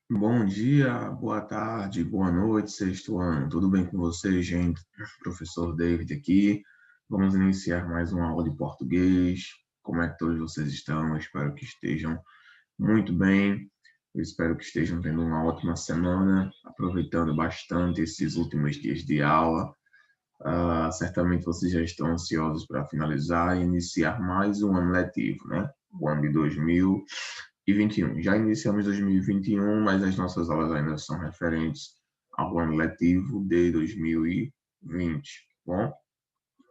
Bom dia, boa tarde, boa noite, sexto ano. Tudo bem com vocês, gente? Professor David aqui. Vamos iniciar mais uma aula de português. Como é que todos vocês estão? Eu espero que estejam muito bem. Eu espero que estejam tendo uma ótima semana, aproveitando bastante esses últimos dias de aula. Certamente vocês já estão ansiosos para finalizar e iniciar mais um ano letivo, né? O ano de 2021. Já iniciamos 2021, mas as nossas aulas ainda são referentes ao ano letivo de 2020, bom?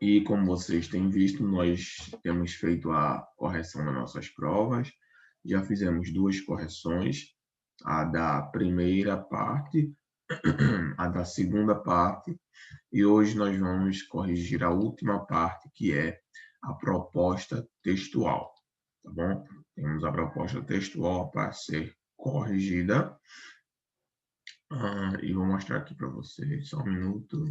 E como vocês têm visto, nós temos feito a correção das nossas provas. Já fizemos duas correções, a da primeira parte, a da segunda parte, e hoje nós vamos corrigir a última parte, que é a proposta textual, tá bom? Temos a proposta textual para ser corrigida. E vou mostrar aqui para vocês, só um minuto.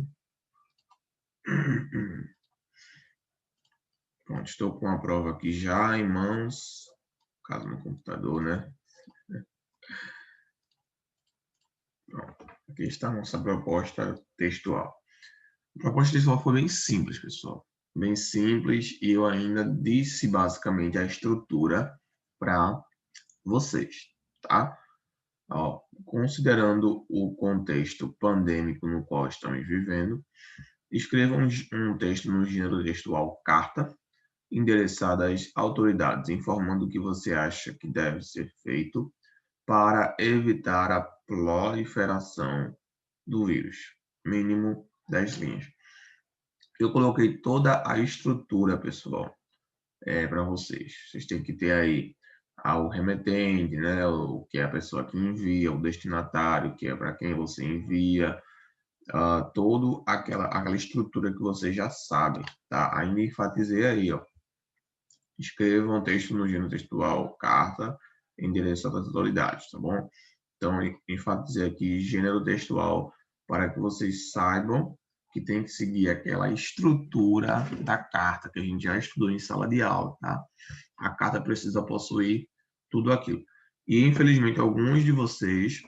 Pronto, estou com a prova aqui já em mãos, caso no computador, né? Pronto, aqui está a nossa proposta textual. A proposta textual foi bem simples, pessoal. Bem simples, e eu ainda disse basicamente a estrutura para vocês, tá? Ó, considerando o contexto pandêmico no qual estamos vivendo, escreva um texto no gênero textual carta, endereçada às autoridades, informando o que você acha que deve ser feito para evitar a proliferação do vírus. Mínimo 10 linhas. Eu coloquei toda a estrutura, pessoal, para vocês. Vocês têm que ter aí o remetente, né, o que é a pessoa que envia, o destinatário, que é para quem você envia, toda aquela estrutura que vocês já sabem, tá? Ainda enfatizei aí, ó. Escreva um texto no gênero textual, carta, endereçada às autoridades, tá bom? Então, enfatizei aqui gênero textual para que vocês saibam que tem que seguir aquela estrutura da carta que a gente já estudou em sala de aula, tá? A carta precisa possuir tudo aquilo. E, infelizmente, alguns de vocês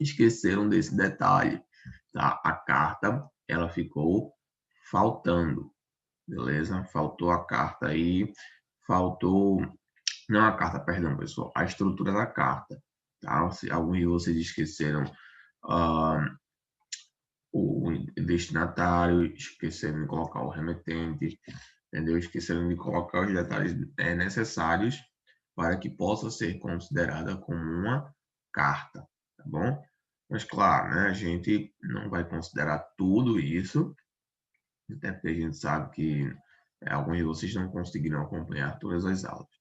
esqueceram desse detalhe, tá? A carta, ela ficou faltando, beleza? Faltou a carta aí, faltou... Não a carta, perdão, pessoal, a estrutura da carta, tá? Alguns de vocês esqueceram o destinatário, esqueceram de colocar o remetente, entendeu? Esqueceram de colocar os detalhes necessários para que possa ser considerada como uma carta, tá bom? Mas, claro, né, a gente não vai considerar tudo isso, até porque a gente sabe que alguns de vocês não conseguiram acompanhar todas as aulas.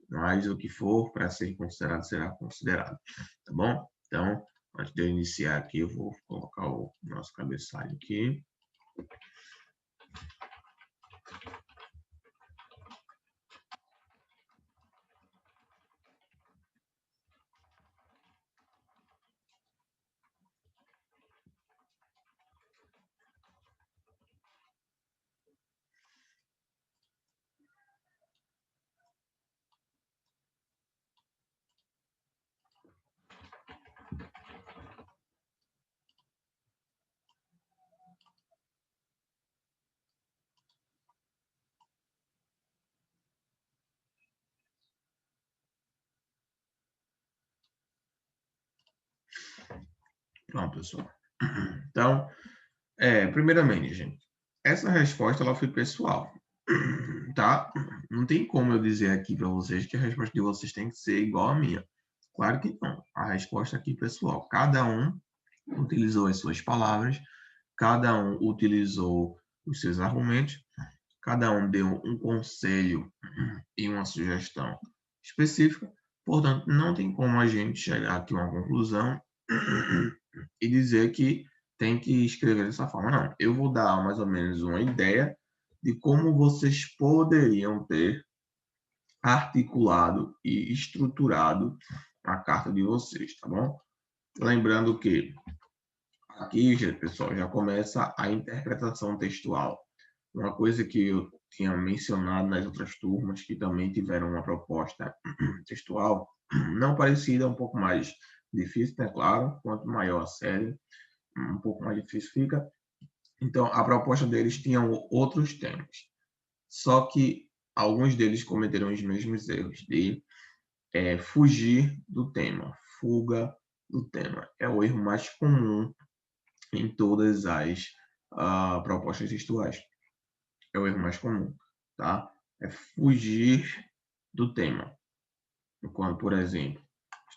Mas o que for para ser considerado, será considerado, tá bom? Então, antes de eu iniciar aqui, eu vou colocar o nosso cabeçalho aqui. Pronto, pessoal. Então, primeiramente, gente, essa resposta ela foi pessoal, tá? Não tem como eu dizer aqui para vocês que a resposta de vocês tem que ser igual à minha. Claro que não. A resposta aqui pessoal. Cada um utilizou as suas palavras, cada um utilizou os seus argumentos, cada um deu um conselho e uma sugestão específica. Portanto, não tem como a gente chegar aqui a uma conclusão e dizer que tem que escrever dessa forma. Não, eu vou dar mais ou menos uma ideia de como vocês poderiam ter articulado e estruturado a carta de vocês, tá bom? Lembrando que aqui, pessoal, já começa a interpretação textual. Uma coisa que eu tinha mencionado nas outras turmas, que também tiveram uma proposta textual não parecida, um pouco mais difícil, é claro, quanto maior a série, um pouco mais difícil fica. Então, a proposta deles tinha outros temas. Só que alguns deles cometeram os mesmos erros de fugir do tema. Fuga do tema. É o erro mais comum em todas as propostas textuais. É o erro mais comum, tá? É fugir do tema. Quando, por exemplo,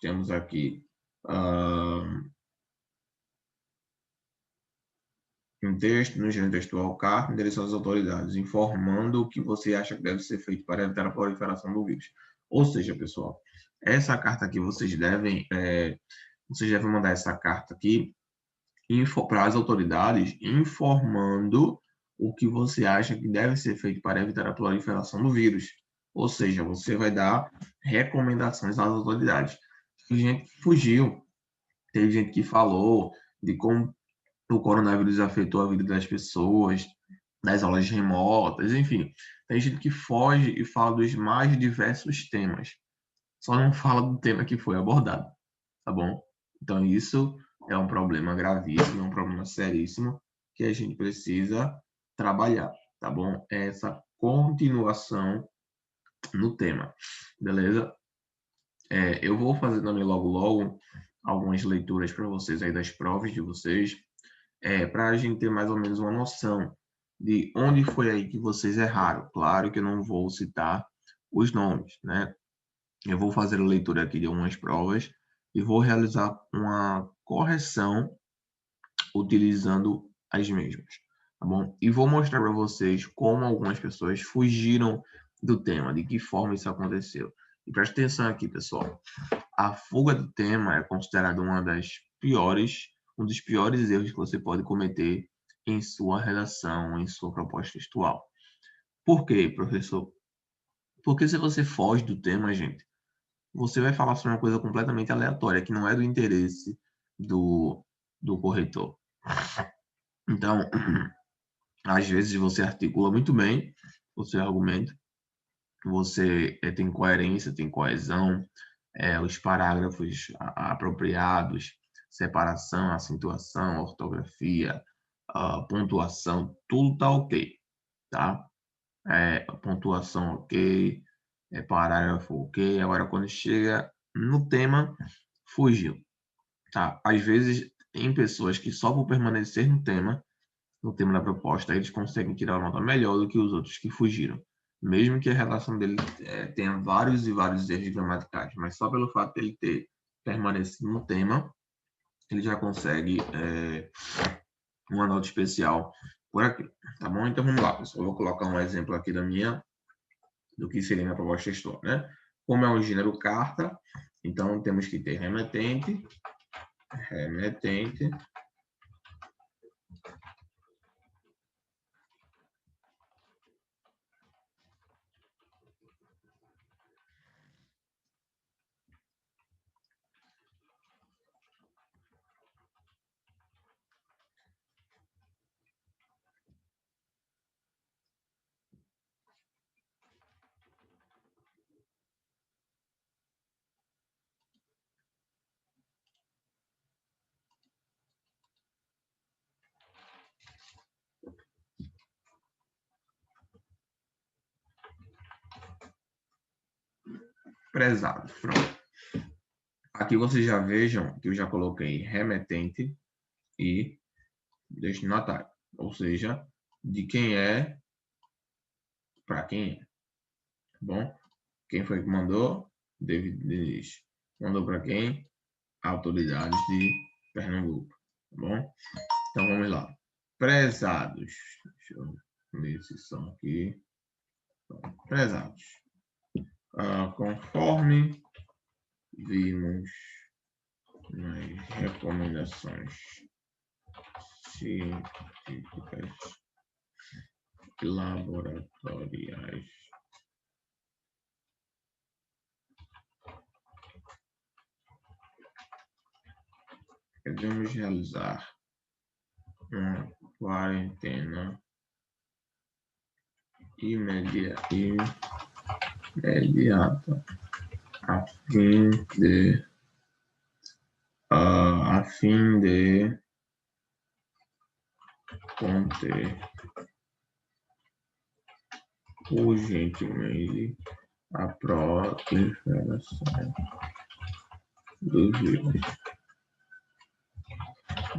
temos aqui um texto no gênero textual carta em direção às autoridades, informando o que você acha que deve ser feito para evitar a proliferação do vírus. Ou seja, pessoal, essa carta aqui vocês devem mandar essa carta aqui para as autoridades, informando o que você acha que deve ser feito para evitar a proliferação do vírus. Ou seja, você vai dar recomendações às autoridades. Tem gente que fugiu, teve gente que falou de como o coronavírus afetou a vida das pessoas, das aulas remotas, enfim. Tem gente que foge e fala dos mais diversos temas. Só não fala do tema que foi abordado, tá bom? Então, isso é um problema gravíssimo, é um problema seríssimo que a gente precisa trabalhar, tá bom? É essa continuação no tema, beleza? Eu vou fazer também logo algumas leituras para vocês aí das provas de vocês, para a gente ter mais ou menos uma noção de onde foi aí que vocês erraram. Claro que eu não vou citar os nomes, né? Eu vou fazer a leitura aqui de algumas provas e vou realizar uma correção utilizando as mesmas, tá bom? E vou mostrar para vocês como algumas pessoas fugiram do tema, de que forma isso aconteceu. E preste atenção aqui, pessoal. A fuga do tema é considerada um dos piores erros que você pode cometer em sua redação, em sua proposta textual. Por quê, professor? Porque se você foge do tema, gente, você vai falar sobre uma coisa completamente aleatória, que não é do interesse do corretor. Então, às vezes você articula muito bem o seu argumento, você tem coerência, tem coesão, os parágrafos apropriados, separação, acentuação, ortografia, pontuação, tudo tá ok, tá? Pontuação ok, parágrafo ok. Agora, quando chega no tema, fugiu, tá? Às vezes, tem pessoas que só por permanecer no tema da proposta, eles conseguem tirar uma nota melhor do que os outros que fugiram. Mesmo que a redação dele tenha vários e vários erros gramaticais, mas só pelo fato de ele ter permanecido no tema, ele já consegue uma nota especial por aqui, tá bom? Então vamos lá, pessoal. Eu vou colocar um exemplo aqui do que seria minha proposta textual, né? Como é um gênero carta, então temos que ter remetente, prezado. Pronto. Aqui vocês já vejam que eu já coloquei remetente e destinatário, ou seja, de quem é para quem é, tá bom? Quem foi que mandou? David Diniz. Mandou para quem? Autoridades de Pernambuco, tá bom? Então vamos lá. Prezados. Deixa eu ver se são aqui. Prezados. Conforme vimos nas recomendações científicas e laboratoriais, devemos realizar uma quarentena imediata a fim de fim de conter urgentemente a proliferação do vírus.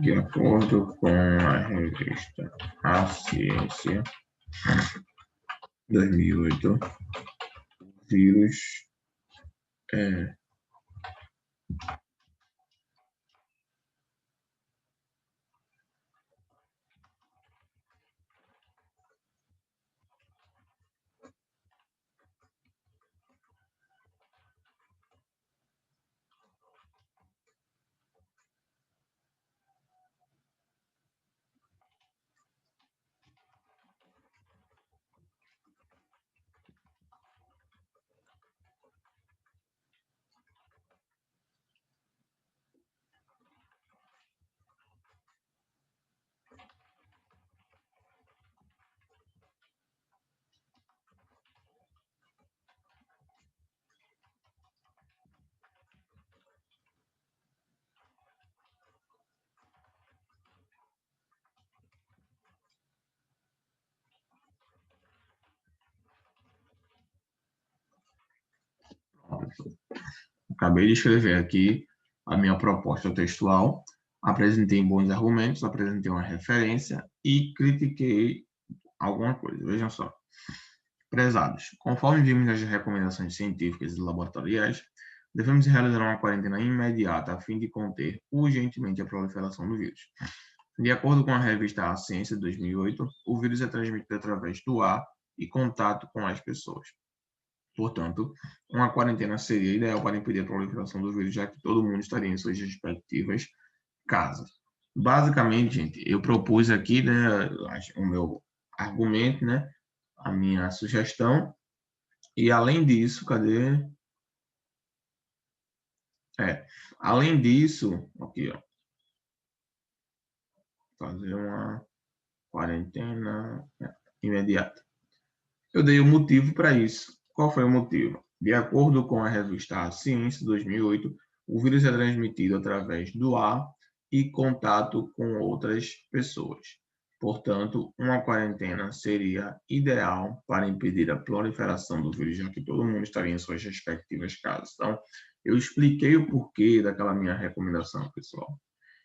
De acordo com a revista A Ciência, 2008, o vírus Acabei de escrever aqui a minha proposta textual, apresentei bons argumentos, apresentei uma referência e critiquei alguma coisa. Vejam só. Prezados, conforme vimos nas recomendações científicas e laboratoriais, devemos realizar uma quarentena imediata a fim de conter urgentemente a proliferação do vírus. De acordo com a revista A Ciência, de 2008, o vírus é transmitido através do ar e contato com as pessoas. Portanto, uma quarentena seria ideal para impedir a proliferação do vírus, já que todo mundo estaria em suas respectivas casas. Basicamente, gente, eu propus aqui, né, o meu argumento, né, a minha sugestão, e além disso, cadê? Além disso, aqui, ó, fazer uma quarentena imediata. Eu dei um motivo para isso. Qual foi o motivo? De acordo com a revista A Ciência, 2008, o vírus é transmitido através do ar e contato com outras pessoas. Portanto, uma quarentena seria ideal para impedir a proliferação do vírus, já que todo mundo estaria em suas respectivas casas. Então, eu expliquei o porquê daquela minha recomendação, pessoal.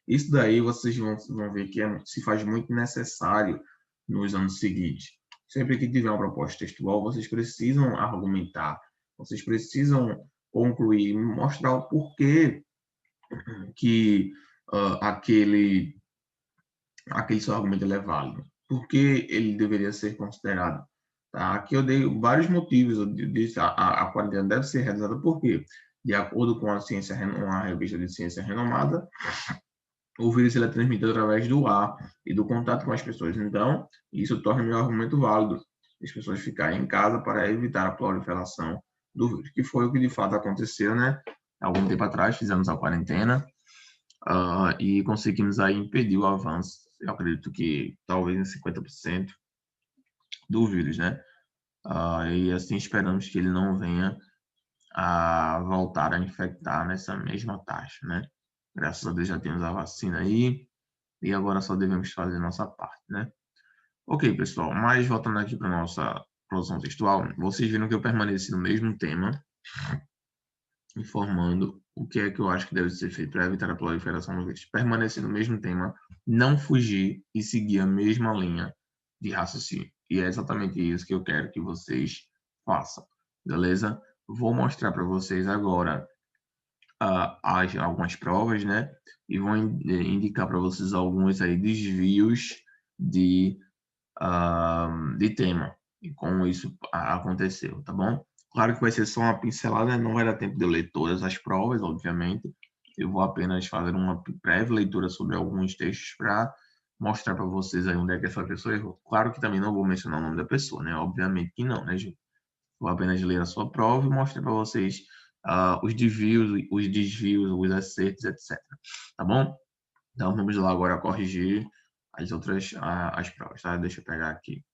Isso daí vocês vão ver que se faz muito necessário nos anos seguintes. Sempre que tiver uma proposta textual, vocês precisam argumentar, vocês precisam concluir, mostrar o porquê que aquele seu argumento é válido, por que ele deveria ser considerado. Tá? Aqui eu dei vários motivos, eu disse a quarentena deve ser realizada por quê? De acordo com a ciência, uma revista de ciência renomada, o vírus ele é transmitido através do ar e do contato com as pessoas. Então, isso torna meu argumento válido. As pessoas ficarem em casa para evitar a proliferação do vírus, que foi o que de fato aconteceu, né? Algum tempo atrás, fizemos a quarentena e conseguimos aí impedir o avanço, eu acredito que talvez em 50% do vírus, né? E assim esperamos que ele não venha a voltar a infectar nessa mesma taxa, né? Graças a Deus já temos a vacina aí e agora só devemos fazer nossa parte, né? Ok, pessoal, mas voltando aqui para nossa produção textual, vocês viram que eu permaneci no mesmo tema, informando o que é que eu acho que deve ser feito para evitar a proliferação do vírus. Permaneci no mesmo tema, não fugir e seguir a mesma linha de raciocínio. E é exatamente isso que eu quero que vocês façam, beleza? Vou mostrar para vocês agora algumas provas, né? E vou indicar para vocês alguns aí desvios de tema e como isso aconteceu, tá bom? Claro que vai ser só uma pincelada, não vai dar tempo de eu ler todas as provas, obviamente. Eu vou apenas fazer uma breve leitura sobre alguns textos para mostrar para vocês aí onde é que essa pessoa errou. Claro que também não vou mencionar o nome da pessoa, né? Obviamente que não, né, gente? Vou apenas ler a sua prova e mostrar para vocês os desvios, os acertos, etc. Tá bom? Então, vamos lá agora corrigir as outras as provas, tá? Deixa eu pegar aqui